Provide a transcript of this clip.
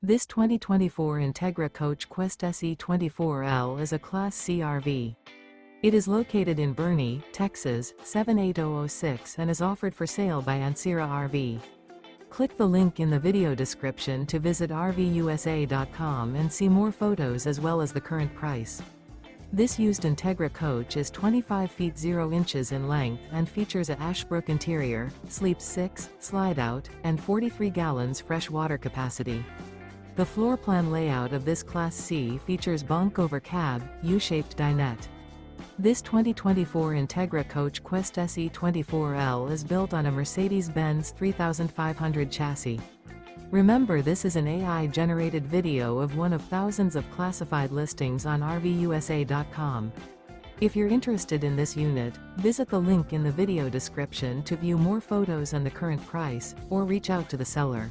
This 2024 Entegra Coach Qwest SE 24L is a Class C RV. It is located in Boerne, Texas, 78006 and is offered for sale by Ancira RV. Click the link in the video description to visit RVUSA.com and see more photos as well as the current price. This used Entegra coach is 25 feet 0 inches in length and features a Ashbrook interior, sleeps 6, slide-out, and 43 gallons fresh water capacity. The floor plan layout of this Class C features Bunk Over Cab, U-shaped dinette. This 2024 Entegra Coach Qwest SE 24L is built on a Mercedes-Benz 3500 chassis. Remember, this is an AI-generated video of one of thousands of classified listings on RVUSA.com. If you're interested in this unit, visit the link in the video description to view more photos and the current price, or reach out to the seller.